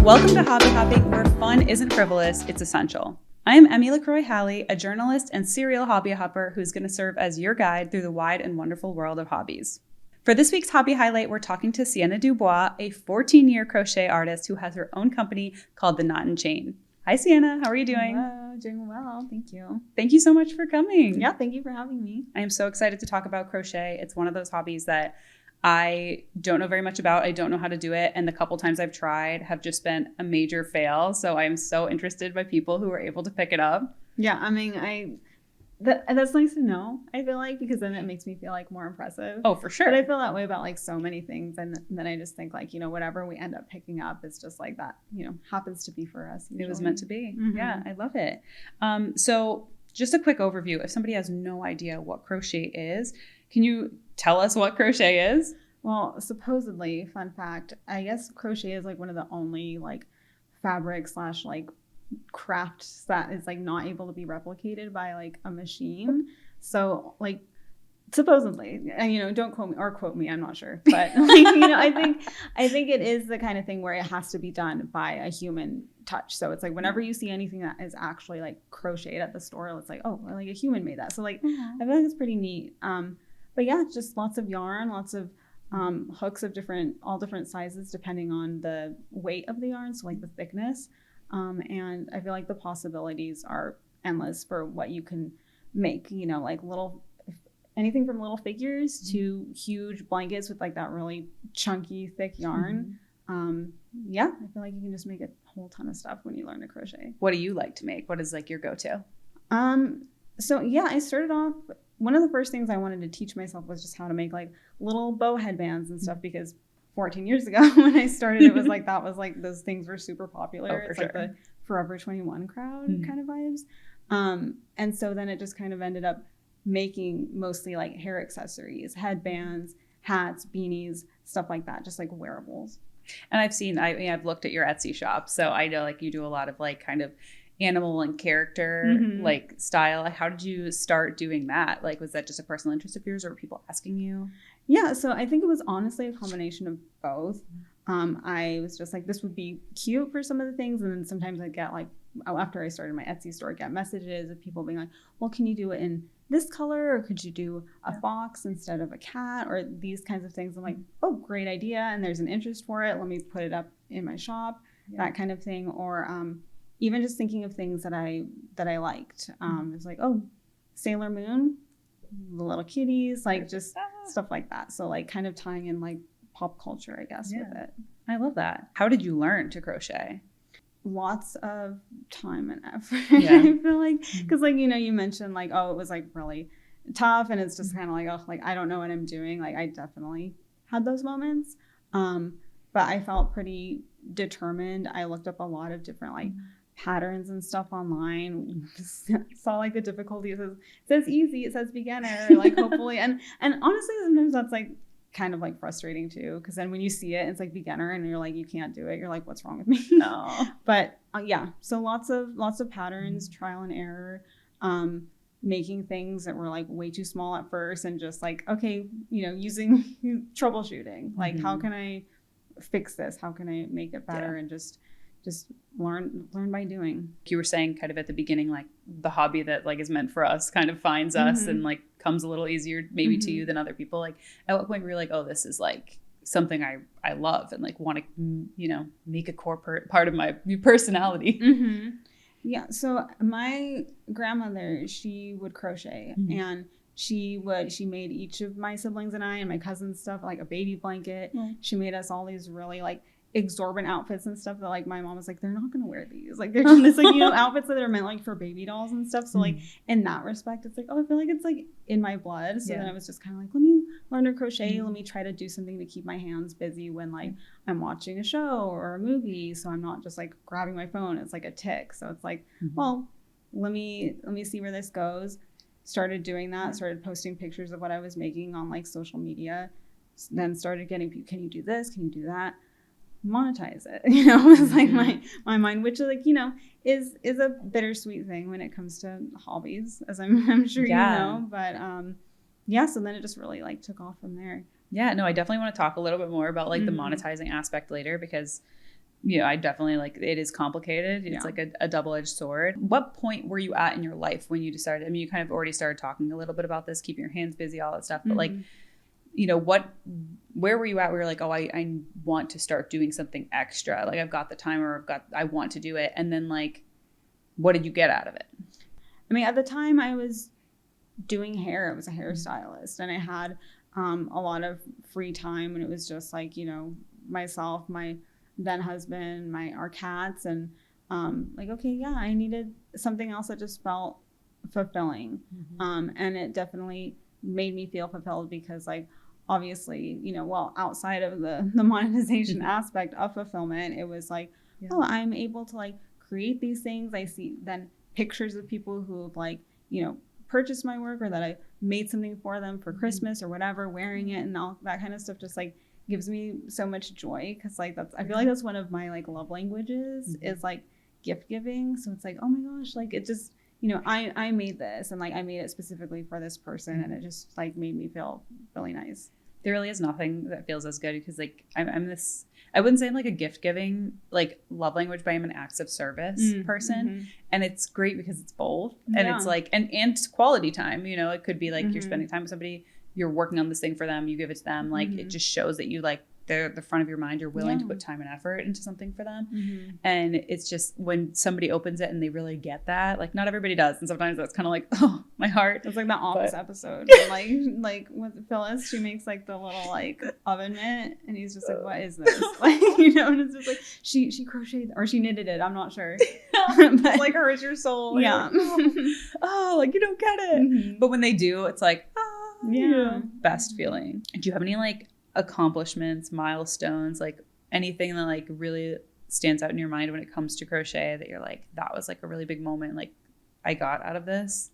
Welcome to Hobby Hopping, where fun isn't frivolous, it's essential. I am Emmy LaCroix-Halley, a journalist and serial hobby hopper who's going to serve as your guide through the wide and wonderful world of hobbies. For this week's hobby highlight, we're talking to Sienna DuBois, a 14-year crochet artist who has her own company called The Knot and Chain. Hi, Sienna. How are you doing? Hello, doing well. Thank you. Thank you so much for coming. Yeah, thank you for having me. I am so excited to talk about crochet. It's one of those hobbies that I don't know very much about. I don't know how to do it. And the couple times I've tried have just been a major fail. So I am so interested by people who are able to pick it up. Yeah, I mean, that's nice to know, I feel like, because then it makes me feel like more impressive. Oh, for sure. But I feel that way about like so many things. And then I just think like, whatever we end up picking up, it's just like that, happens to be for us. Usually. It was meant to be. Mm-hmm. Yeah, I love it. So just a quick overview. If somebody has no idea what crochet is, can you tell us what crochet is? Well, supposedly, fun fact, I guess crochet is like one of the only like fabric / like crafts that is like not able to be replicated by like a machine. So like supposedly, and don't quote me, I'm not sure, but like I think it is the kind of thing where it has to be done by a human touch. So it's like whenever you see anything that is actually like crocheted at the store, it's like, oh, like a human made that. So like I feel like it's pretty neat. But yeah, just lots of yarn, lots of hooks of all different sizes depending on the weight of the yarn, so like the thickness. And I feel like the possibilities are endless for what you can make, like anything from little figures to huge blankets with like that really chunky, thick yarn. Yeah, I feel like you can just make a whole ton of stuff when you learn to crochet. What do you like to make? What is like your go-to? So yeah, I started off, one of the first things I wanted to teach myself was just how to make like little bow headbands and stuff, because 14 years ago when I started, it was like, that was like, those things were super popular. It's like the Forever 21 crowd kind of vibes. And so then it just kind of ended up making mostly like hair accessories, headbands, hats, beanies, stuff like that, just like wearables. And I've looked at your Etsy shop, so I know like you do a lot of like kind of animal and character like style. How did you start doing that? Like, was that just a personal interest of yours, or were people asking you? Yeah, so I think it was honestly a combination of both. I was just like, this would be cute for some of the things, and then sometimes I get like, after I started my Etsy store, I get messages of people being like, well, can you do it in this color, or could you do a fox instead of a cat, or these kinds of things. I'm like, oh, great idea, and there's an interest for it, let me put it up in my shop, that kind of thing. Or even just thinking of things that I liked. It's like, oh, Sailor Moon, the little kitties, like just stuff like that. So like kind of tying in like pop culture, I guess, with it. I love that. How did you learn to crochet? Lots of time and effort. Yeah. I feel like, because like, you mentioned like, oh, it was like really tough, and it's just kind of like, oh, like I don't know what I'm doing. Like I definitely had those moments. But I felt pretty determined. I looked up a lot of different like patterns and stuff online. Saw like the difficulty. It says easy, it says beginner, like hopefully. And honestly, sometimes that's like kind of like frustrating too, because then when you see it, it's like beginner and you're like, you can't do it. You're like, what's wrong with me? No. But yeah, so lots of patterns, trial and error, making things that were like way too small at first, and just like, okay, using troubleshooting, like how can I fix this? How can I make it better? And just learn by doing. You were saying kind of at the beginning, like the hobby that like is meant for us kind of finds us and like comes a little easier maybe to you than other people. Like at what point were you like, oh, this is like something I love and like want to, make a core part of my personality. Yeah. So my grandmother, she would crochet and she made each of my siblings and I and my cousins stuff, like a baby blanket. She made us all these really like exorbitant outfits and stuff that like my mom was like, they're not gonna wear these, like they're just like outfits that are meant like for baby dolls and stuff. So like in that respect, it's like, oh, I feel like it's like in my blood. So then I was just kind of like, let me learn to crochet, let me try to do something to keep my hands busy when like I'm watching a show or a movie, so I'm not just like grabbing my phone. It's like a tick. So it's like, well, let me see where this goes. Started doing that, started posting pictures of what I was making on like social media, then started getting, can you do this, can you do that, monetize it, was like my mind, which like is a bittersweet thing when it comes to hobbies, as I'm sure but yeah, so then it just really like took off from there. Yeah, no, I definitely want to talk a little bit more about like the monetizing aspect later, because I definitely like it is complicated. It's like a double-edged sword. What point were you at in your life when you decided, I mean, you kind of already started talking a little bit about this, keeping your hands busy, all that stuff, but like, where were you at where you're like, oh, I want to start doing something extra, like I've got the time, or I want to do it, and then like what did you get out of it? I mean, at the time I was doing hair. I was a hairstylist, and I had a lot of free time, and it was just like, myself, my then husband, our cats, and like, okay, yeah, I needed something else that just felt fulfilling. And it definitely made me feel fulfilled because like, obviously, well, outside of the monetization aspect of fulfillment, it was like, oh, I'm able to like create these things. I see then pictures of people who have like, purchased my work, or that I made something for them for Christmas or whatever, wearing it, and all that kind of stuff just like gives me so much joy, because like I feel like that's one of my like love languages is like gift giving. So it's like, oh my gosh, like it just, I made this, and like I made it specifically for this person, and it just like made me feel really nice. There really is nothing that feels as good, because like I'm this, I wouldn't say I'm like a gift giving like love language, but I'm an acts of service person. And it's great because it's both. And it's like, and quality time, it could be like you're spending time with somebody, you're working on this thing for them, you give it to them. Like it just shows that you like, they're the front of your mind, you're willing to put time and effort into something for them. And it's just when somebody opens it and they really get that, like not everybody does, and sometimes that's kind of like, oh, my heart. It's like the Office episode like with Phyllis, she makes like the little like oven mitt, and he's just like, what is this? Like, and it's just like she crocheted or she knitted it, I'm not sure. But like, hurts your soul. Yeah. Oh, like you don't get it. But when they do, it's like, best feeling. Do you have any like accomplishments, milestones, like anything that like really stands out in your mind when it comes to crochet that you're like, that was like a really big moment, like I got out of this?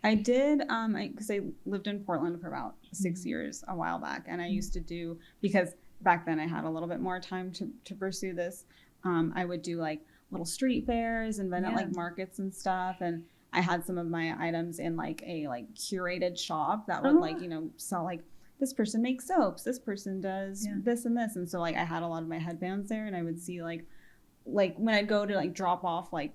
I did because I lived in Portland for about 6 years a while back, and I used to do, because back then I had a little bit more time to pursue this, I would do like little street fairs and then at like markets and stuff, and I had some of my items in like a like curated shop that would like sell like, this person makes soaps, this person does this and this. And so like I had a lot of my headbands there, and I would see like when I'd go to like drop off like,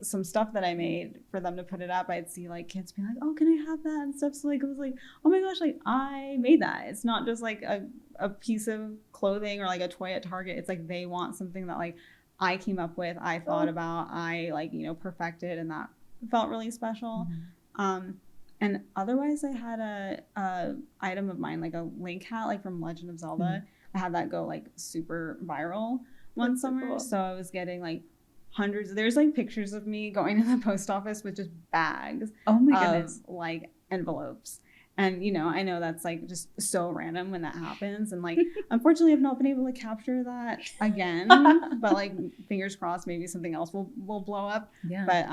some stuff that I made for them to put it up, I'd see like kids be like, oh, can I have that and stuff. So like it was like, oh my gosh, like I made that. It's not just like a piece of clothing or like a toy at Target. It's like they want something that like I came up with, I thought about, I like, perfected, and that felt really special. And otherwise, I had a item of mine, like a link hat, like from Legend of Zelda. I had that go like super viral one summer. So, cool. So I was getting like hundreds. There's like pictures of me going to the post office with just bags. Oh my goodness! Like envelopes. And I know that's like just so random when that happens. And like, unfortunately, I've not been able to capture that again. But like, fingers crossed, maybe something else will blow up. Yeah. But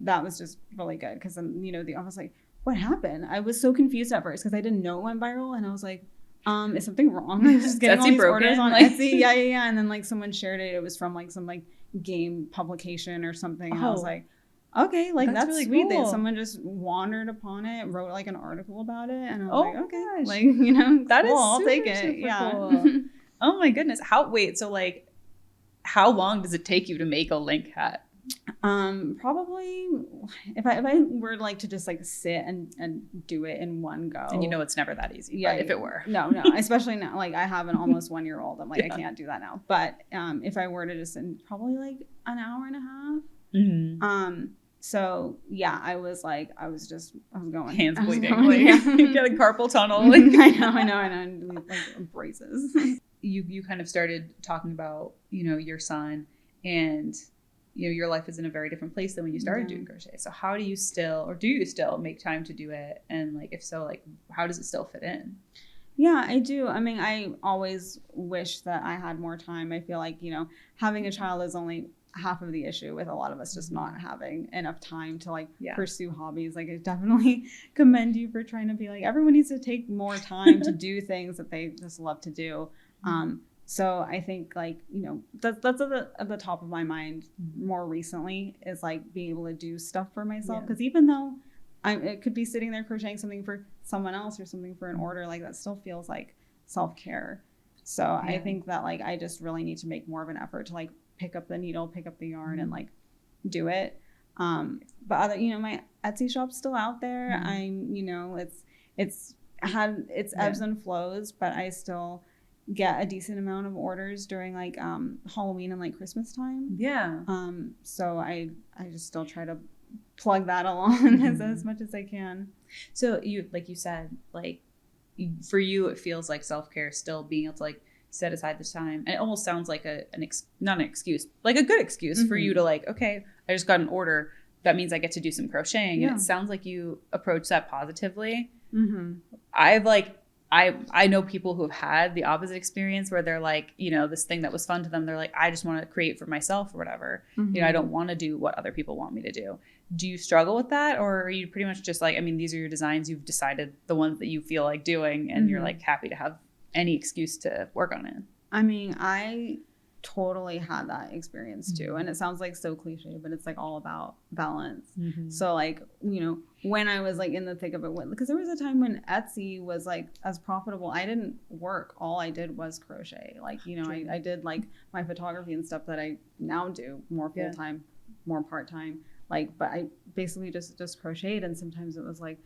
that was just really good, because then the office like, what happened? I was so confused at first because I didn't know it went viral, and I was like, is something wrong? I was just getting all these orders on Etsy. Yeah. And then like someone shared it. It was from like some like game publication or something. And I was like, okay, like that's really sweet. Cool. That someone just wandered upon it, wrote like an article about it, and I was like, okay, gosh. Like that cool, is I'll take it. Super Yeah. Cool. Oh my goodness. So like, how long does it take you to make a link hat? Probably if I were like to just like sit and do it in one go, and it's never that easy. Yeah, but if it were, no, especially now, like I have an almost 1 year old. I'm like, I can't do that now. But if I were to just probably like an hour and a half. So yeah, I was going hands bleeding, like getting carpal tunnel. Like. I know, like braces. You kind of started talking about your son, and your life is in a very different place than when you started doing crochet. So how do you still make time to do it? And like, if so, like, how does it still fit in? Yeah, I do. I mean, I always wish that I had more time. I feel like, having a child is only half of the issue, with a lot of us just not having enough time to like pursue hobbies. Like I definitely commend you for trying to be like, everyone needs to take more time to do things that they just love to do. So I think like, that's at the top of my mind more recently, is like being able to do stuff for myself. Because even though it could be sitting there crocheting something for someone else or something for an order. Like that still feels like self-care. So I think that like I just really need to make more of an effort to like pick up the needle, pick up the yarn, and like do it. But other, my Etsy shop's still out there. I'm, it's had its ebbs and flows, but I still get a decent amount of orders during like Halloween and like Christmas time. Yeah. So I just still try to plug that along as much as I can. So like you said, like for you, it feels like self-care still being able to like set aside this time. And it almost sounds like not an excuse, like a good excuse for you to like, okay, I just got an order. That means I get to do some crocheting. And it sounds like you approach that positively. I know people who have had the opposite experience where they're like, this thing that was fun to them, they're like, I just want to create for myself or whatever. I don't want to do what other people want me to do. Do you struggle with that? Or are you pretty much just like, these are your designs, you've decided the ones that you feel like doing and you're like happy to have any excuse to work on it? I totally had that experience too. And it sounds like so cliche, but it's like all about balance. So like, when I was like in the thick of it, because there was a time when Etsy was like as profitable, I didn't work. All I did was crochet. Like, I did like my photography and stuff that I now do more full-time, more part-time. Like, but I basically just crocheted. And sometimes it was like,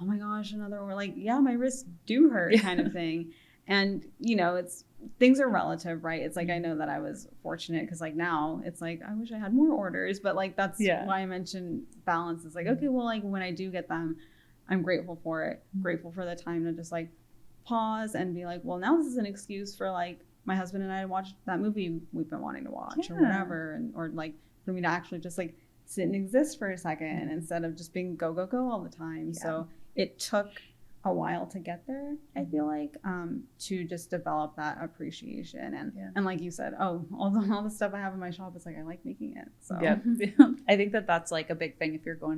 oh my gosh, or like, my wrists do hurt kind of thing. And, things are relative, right? It's like, I know that I was fortunate because like now it's like, I wish I had more orders, but like, that's why I mentioned balance. It's like, okay, well, like when I do get them, I'm grateful for it, grateful for the time to just like pause and be like, well, now this is an excuse for like my husband and I to watch that movie we've been wanting to watch or whatever. Or like for me to actually just like sit and exist for a second instead of just being go, go, go all the time. So it took a while to get there, I feel like, to just develop that appreciation. And like you said, all the stuff I have in my shop, it's like, I like making it. So I think that's like a big thing if you're going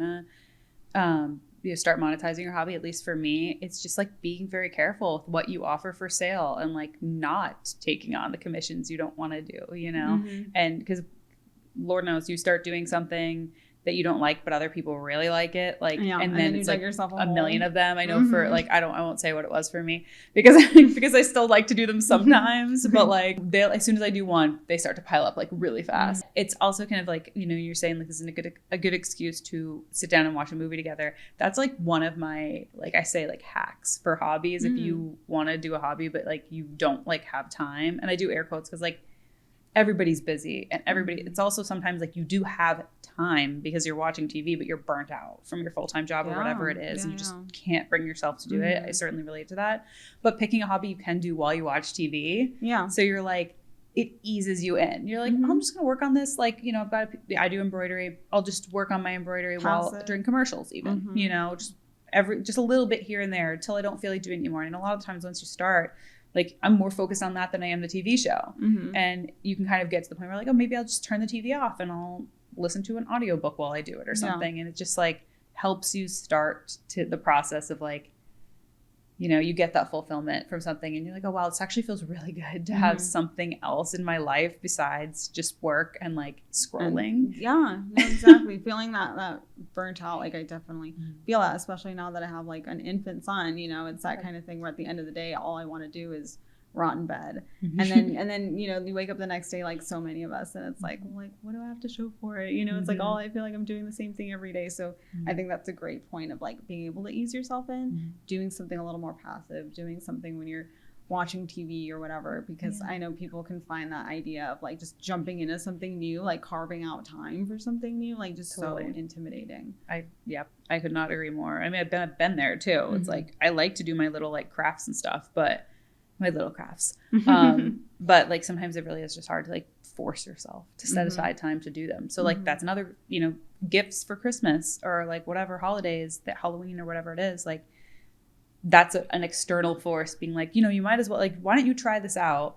to start monetizing your hobby. At least for me, it's just like being very careful with what you offer for sale and like not taking on the commissions you don't want to do, and because Lord knows you start doing something that you don't like, but other people really like it. Like, and then it's like yourself a million of them. I know for like, I won't say what it was for me because I still like to do them sometimes, but like as soon as I do one, they start to pile up like really fast. It's also kind of like, you're saying like, this isn't a good excuse to sit down and watch a movie together. That's like one of my, like I say, like hacks for hobbies. If you want to do a hobby, but like you don't like have time, and I do air quotes because like, everybody's busy and it's also sometimes like you do have time because you're watching TV, but you're burnt out from your full-time job or whatever it is. And you just can't bring yourself to do it. I certainly relate to that. But picking a hobby you can do while you watch TV. Yeah. So you're like, it eases you in. You're like, I'm just going to work on this. Like, I do embroidery. I'll just work on my embroidery during commercials even, just a little bit here and there until I don't feel like doing it anymore. And a lot of times once you start, like I'm more focused on that than I am the TV show. And you can kind of get to the point where like, oh, maybe I'll just turn the TV off and I'll listen to an audiobook while I do it or something. And it just like helps you start to the process of like, you get that fulfillment from something and you're like, oh, wow, this actually feels really good to have something else in my life besides just work and like scrolling. Exactly. Feeling that burnt out. Like I definitely feel that, especially now that I have like an infant son, it's that kind of thing where at the end of the day, all I want to do is rot in bed. And then, you wake up the next day, like so many of us, and it's like, well, like, what do I have to show for it? It's like, I feel like I'm doing the same thing every day. So I think that's a great point of like being able to ease yourself in, doing something a little more passive, doing something when you're watching TV or whatever, because I know people can find that idea of like just jumping into something new, like carving out time for something new, like just so intimidating. I could not agree more. I mean, I've been there too. It's like, I like to do my little like crafts and stuff, but my little crafts. But like sometimes it really is just hard to like force yourself to set aside time to do them. So like that's another, gifts for Christmas or like whatever holidays, that Halloween or whatever it is, like that's an external force being like, you might as well like, why don't you try this out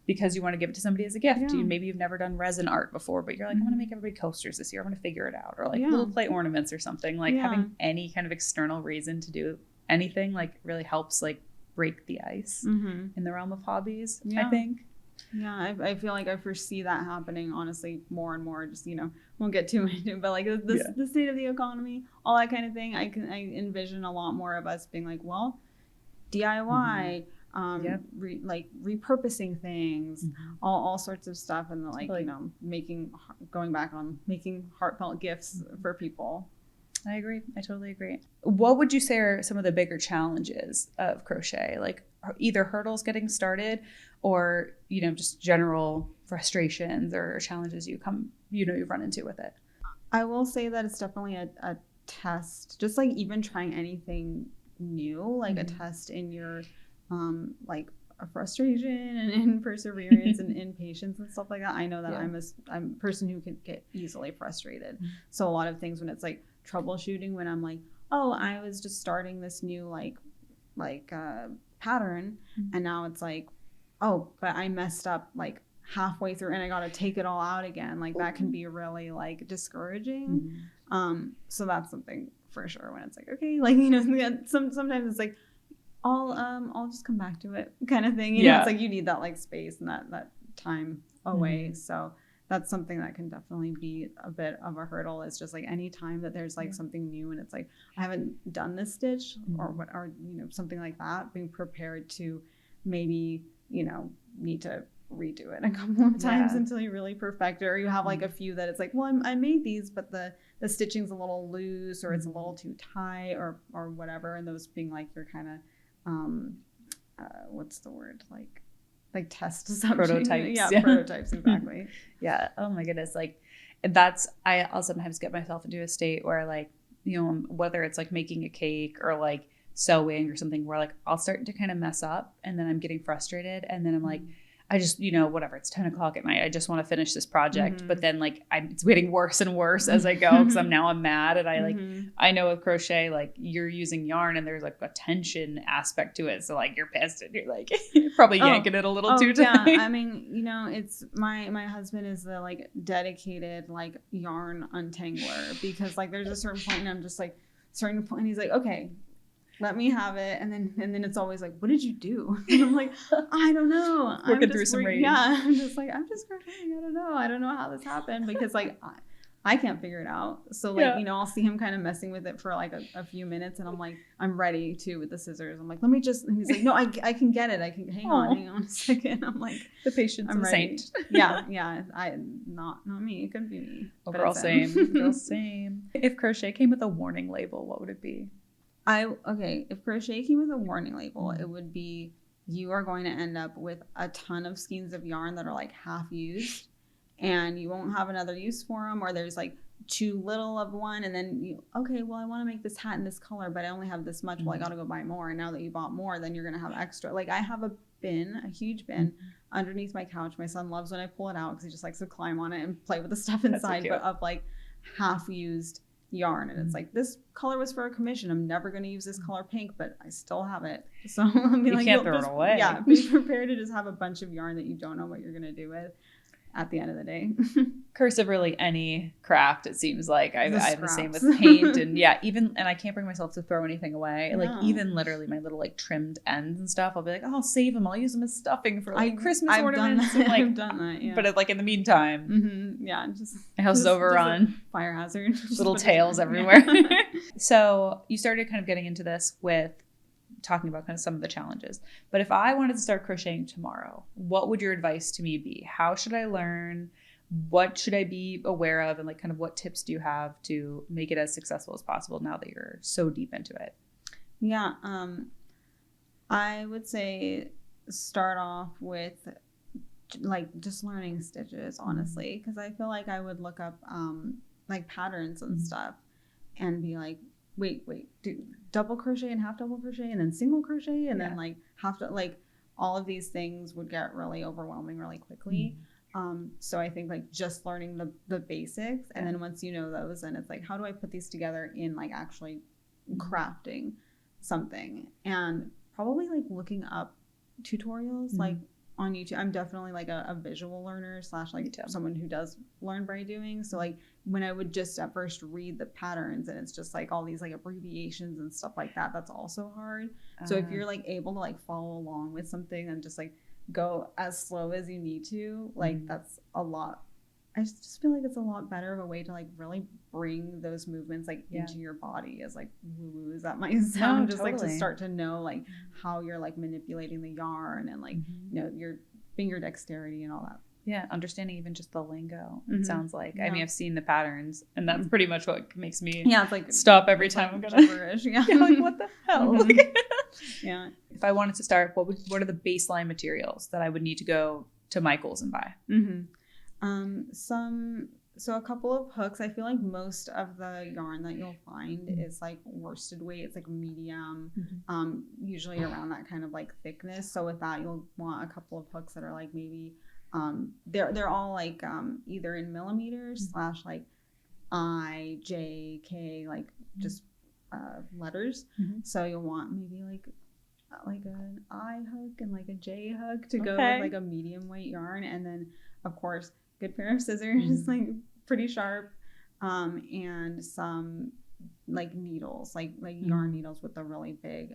because you want to give it to somebody as a gift. Maybe you've never done resin art before, but you're like, I want to make everybody coasters this year. I'm going to figure it out. Or like little play ornaments or something. Like having any kind of external reason to do anything like really helps like break the ice in the realm of hobbies, I think. Yeah, I feel like I foresee that happening, honestly, more and more. Just, won't get too into it, but like the state of the economy, all that kind of thing. I envision a lot more of us being like, well, DIY, repurposing things, all sorts of stuff, and like making heartfelt gifts for people. I agree. I totally agree. What would you say are some of the bigger challenges of crochet? Like either hurdles getting started or, just general frustrations or challenges you've run into with it? I will say that it's definitely a test, just like even trying anything new, like a test in your, like a frustration and in perseverance and in patience and stuff like that. I know that I'm a person who can get easily frustrated. So a lot of things when it's like troubleshooting, when I'm like, oh, I was just starting this new pattern, and now it's like, oh, but I messed up like halfway through and I got to take it all out again. Like that can be really like discouraging. So that's something for sure when it's like, okay, like, sometimes it's like, I'll just come back to it kind of thing. It's like you need that like space and that time away. So that's something that can definitely be a bit of a hurdle. It's just like any time that there's like something new and it's like, I haven't done this stitch or something like that, being prepared to maybe, need to redo it a couple of times until you really perfect it, or you have like a few that it's like, well, I made these, but the stitching's a little loose or it's a little too tight or whatever. And those being like your kind of, what's the word? Like test prototypes. Prototypes, exactly. Yeah. Oh my goodness. Like I'll sometimes get myself into a state where like, whether it's like making a cake or like sewing or something where like I'll start to kind of mess up and then I'm getting frustrated and then I'm like, I just, whatever, it's 10 o'clock at night. I just want to finish this project. But then like it's getting worse and worse as I go because I'm mad. And I know with crochet, like you're using yarn and there's like a tension aspect to it. So like you're pissed and you're like probably yanking it a little too tight. Yeah. I mean, it's my husband is the like dedicated like yarn untangler because like there's a certain point and I'm just like and he's like, okay, let me have it. And then it's always like, what did you do? And I'm like, I don't know. Working through some rage. Yeah. I'm just like, I'm just crocheting. I don't know how this happened because like I can't figure it out. So like, I'll see him kind of messing with it for like a few minutes and I'm like, I'm ready to with the scissors. I'm like, let me just, and he's like, no, I can get it. I can hang on a second. I'm like, the patience of a saint. Yeah. Not me. It couldn't be me. Girl same. If crochet came with a warning label, what would it be? If crochet came with a warning label, it would be you are going to end up with a ton of skeins of yarn that are like half used and you won't have another use for them, or there's like too little of one and then I want to make this hat in this color, but I only have this much. Well, I got to go buy more. And now that you bought more, then you're going to have extra. Like I have a huge bin underneath my couch. My son loves when I pull it out because he just likes to climb on it and play with the stuff inside, but of like half used yarn. And it's like, this color was for a commission. I'm never going to use this color pink, but I still have it. So I mean, you can't throw it away. Yeah, be prepared to just have a bunch of yarn that you don't know what you're going to do with at the end of the day. Curse of really any craft, it seems like. I'm the same with paint and and I can't bring myself to throw anything away. No. Like even literally my little like trimmed ends and stuff, I'll be like, oh, I'll save them. I'll use them as stuffing for like Christmas ornaments. And, like, I've done that, yeah. But like in the meantime, just my house is overrun. Fire hazard. Little tails everywhere. So you started kind of getting into this with talking about kind of some of the challenges. But if I wanted to start crocheting tomorrow, what would your advice to me be? How should I learn? What should I be aware of? And like kind of what tips do you have to make it as successful as possible now that you're so deep into it? Yeah. I would say start off with like just learning stitches, honestly, because I feel like I would look up like patterns and stuff and be like, wait, do double crochet and half double crochet and then single crochet and then like half to like all of these things would get really overwhelming really quickly. So I think like just learning the basics and then once you know those, then it's like, how do I put these together in like actually crafting something? And probably like looking up tutorials like on YouTube. I'm definitely like a visual learner / like someone who does learn by doing. So like when I would just at first read the patterns and it's just like all these like abbreviations and stuff like that, that's also hard. So if you're like able to like follow along with something and just like go as slow as you need to, like that's a lot. I just feel like it's a lot better of a way to like really bring those movements like into your body, as like woo as that might sound, just like to start to know like how you're like manipulating the yarn and like you know, your finger dexterity and all that. Yeah, understanding even just the lingo. It sounds like. I mean, I've seen the patterns, and that's pretty much what makes me it's like stop every time like I'm gonna. gibberish. Yeah, like what the hell? Yeah. If I wanted to start, what are the baseline materials that I would need to go to Michael's and buy? So a couple of hooks. I feel like most of the yarn that you'll find is like worsted weight. It's like medium, usually around that kind of like thickness. So with that, you'll want a couple of hooks that are like maybe they're all like either in millimeters / like I, J, K, like just letters. So you'll want maybe like an I hook and like a J hook to go with like a medium weight yarn, and then of course good pair of scissors, like pretty sharp, and some like needles, like yarn needles with the really big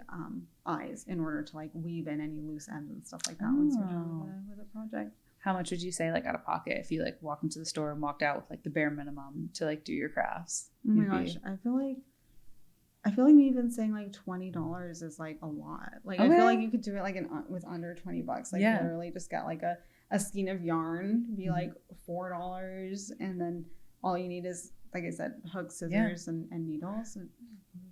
eyes, in order to like weave in any loose ends and stuff like that once you're done with a project. How much would you say like out of pocket if you like walked into the store and walked out with like the bare minimum to like do your crafts? Oh my gosh, I feel like me even saying like $20 is like a lot. Like I feel like you could do it like with under $20. Like literally just get like a skein of yarn, be like $4, and then all you need is, like I said, hooks, scissors, and needles. And,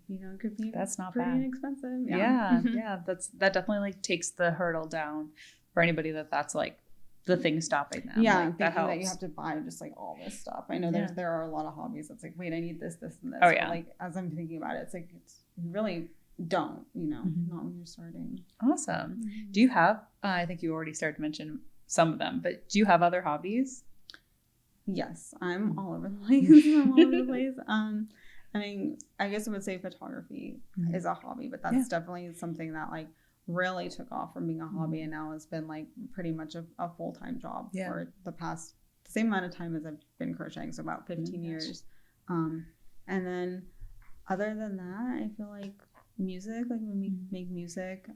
you know, it could be that's not pretty bad. Inexpensive. Yeah. That definitely like takes the hurdle down for anybody that's like the thing stopping them. Yeah, like, that helps. That you have to buy just like all this stuff. I know there are a lot of hobbies that's like, wait, I need this, and this. Oh yeah. But like as I'm thinking about it, it's like you really don't, you know, not when you're starting. Awesome. Do you have? I think you already started to mention some of them, but do you have other hobbies? Yes, I'm all over the place. I mean, I guess I would say photography is a hobby, but that's definitely something that like really took off from being a hobby, and now it's been like pretty much a full-time job for the same amount of time as I've been crocheting, so about 15 years. And then other than that, I feel like music, like when we make music,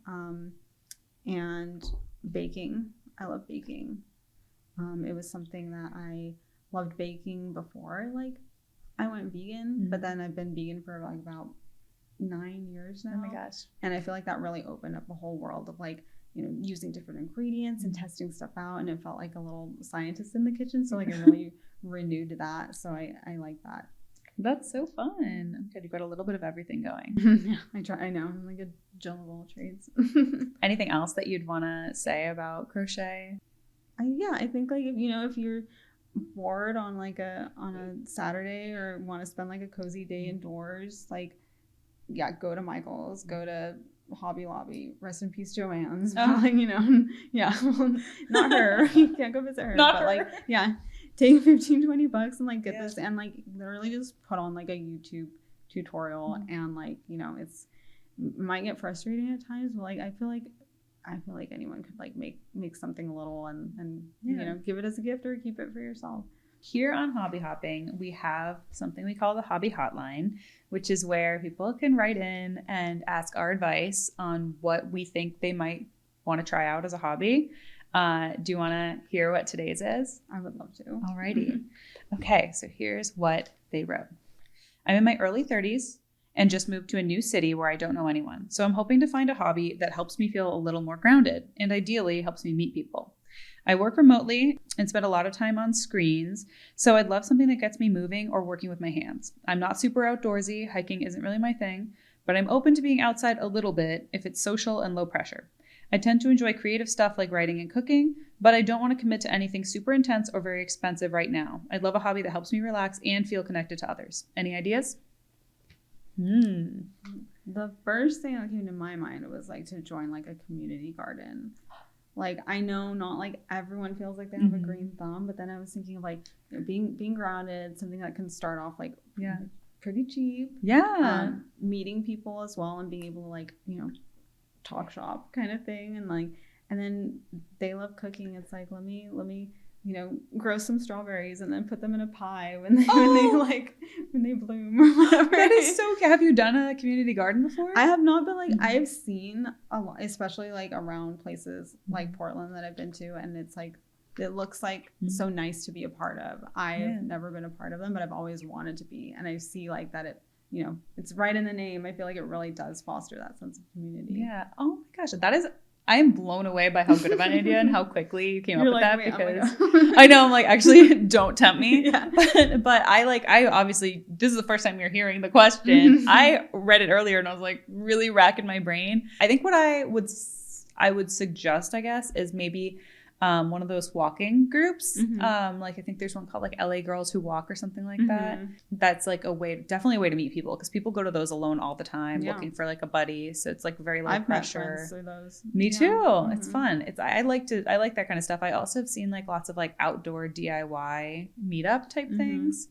and baking. I love baking. It was something that I loved baking before like I went vegan, but then I've been vegan for like about 9 years now. Oh my gosh. And I feel like that really opened up a whole world of like, you know, using different ingredients and testing stuff out, and it felt like a little scientist in the kitchen. So like I really renewed that. So I like that. That's so fun. I'm good. You've got a little bit of everything going. Yeah, I know. I'm like a jill of all trades. Anything else that you'd want to say about crochet? I think like, you know, if you're bored on a Saturday or want to spend like a cozy day indoors, like go to Michael's, go to Hobby Lobby, rest in peace Joanne's. Like, you know, well, not her. You can't go visit her. But like, take $15-20 and like get this, and like literally just put on like a YouTube tutorial, and like, you know, it might get frustrating at times, but like I feel like anyone could like make something little and you know, give it as a gift or keep it for yourself. Here on Hobby Hopping, we have something we call the Hobby Hotline, which is where people can write in and ask our advice on what we think they might want to try out as a hobby. Do you want to hear what today's is? I would love to. Alrighty. Okay, so here's what they wrote. I'm in my early 30s and just moved to a new city where I don't know anyone. So I'm hoping to find a hobby that helps me feel a little more grounded and ideally helps me meet people. I work remotely and spend a lot of time on screens, so I'd love something that gets me moving or working with my hands. I'm not super outdoorsy, hiking isn't really my thing, but I'm open to being outside a little bit if it's social and low pressure. I tend to enjoy creative stuff like writing and cooking, but I don't want to commit to anything super intense or very expensive right now. I'd love a hobby that helps me relax and feel connected to others. Any ideas? The first thing that came to my mind was like to join like a community garden. Like, I know not like everyone feels like they have a green thumb, but then I was thinking of like, you know, being grounded, something that can start off like pretty cheap. Yeah. Meeting people as well and being able to like, you know, talk shop kind of thing, and like, and then they love cooking. It's like, let me grow some strawberries and then put them in a pie when they bloom or whatever. That is so cute. Have you done a community garden before? I have not, but I have seen a lot, especially around places like Portland that I've been to, and it's it looks so nice to be a part of. I've never been a part of them, but I've always wanted to be, and I see that it it's right in the name. I feel like it really does foster that sense of community. Yeah. Oh my gosh, I am blown away by how good of an idea and how quickly you came up with that, because I know I'm actually don't tempt me. Yeah. But I obviously, this is the first time you're hearing the question. I read it earlier and I was really racking my brain. I think what I would suggest, I guess, is maybe one of those walking groups. I think there's one called LA Girls Who Walk or something like that. That's definitely a way to meet people, because people go to those alone all the time looking for a buddy. So it's very low pressure. I've met friends through those. Me too. It's fun. I like that kind of stuff. I also have seen lots of outdoor DIY meetup type things,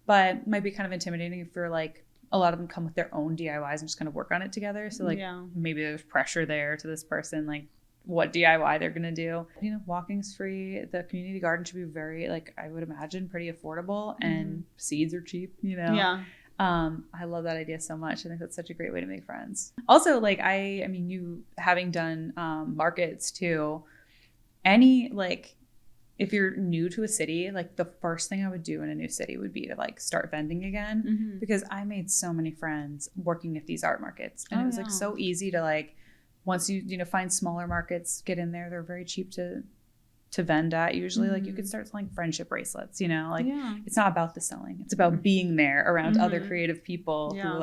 but it might be kind of intimidating if you're a lot of them come with their own DIYs and just kind of work on it together. So maybe there's pressure there to this person, what DIY they're gonna do. Walking's free. The community garden should be very I would imagine pretty affordable, and seeds are cheap. I love that idea so much. I think that's such a great way to make friends. Also, you having done markets too. If you're new to a city, the first thing I would do in a new city would be to start vending again, because I made so many friends working at these art markets, and it was so easy to once you find smaller markets, get in there. They're very cheap to vend at usually. You could start selling friendship bracelets, It's not about the selling. It's about being there around other creative people who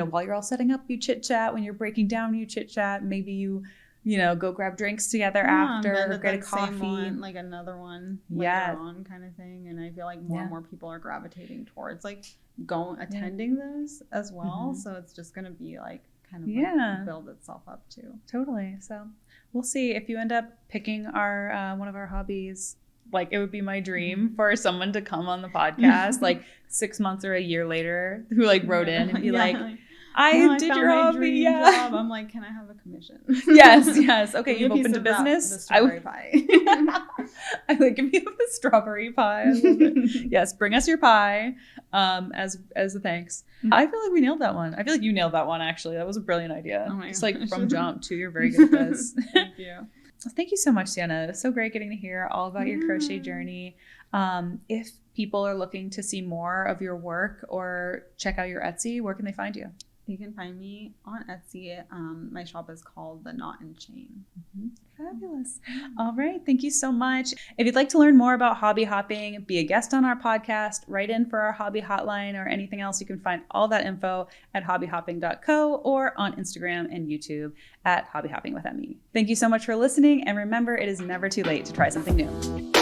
while you're all setting up, you chit chat. When you're breaking down, you chit chat. Maybe you go grab drinks together after, get a coffee. Same one, another one later on kind of thing. And I feel more and more people are gravitating towards attending those as well. So it's just going to be build itself up too. Totally. So we'll see. If you end up picking our one of our hobbies, it would be my dream for someone to come on the podcast 6 months or a year later, who like in and be I did your hobby. Job. I'm can I have a commission? Yes. Okay, you've opened a business. The strawberry pie. I give me the strawberry pie. I love it. Yes, bring us your pie as a thanks. I feel we nailed that one. I feel you nailed that one, actually. That was a brilliant idea. Oh Just from jump too. You're very good at this. Thank you. Well, thank you so much, Sienna. It was so great getting to hear all about your crochet journey. If people are looking to see more of your work or check out your Etsy, where can they find you? You can find me on Etsy. My shop is called The Knot and Chain. Fabulous. All right. Thank you so much. If you'd like to learn more about hobby hopping, be a guest on our podcast, write in for our hobby hotline or anything else, you can find all that info at hobbyhopping.co or on Instagram and YouTube at hobbyhoppingwithme. Thank you so much for listening. And remember, it is never too late to try something new.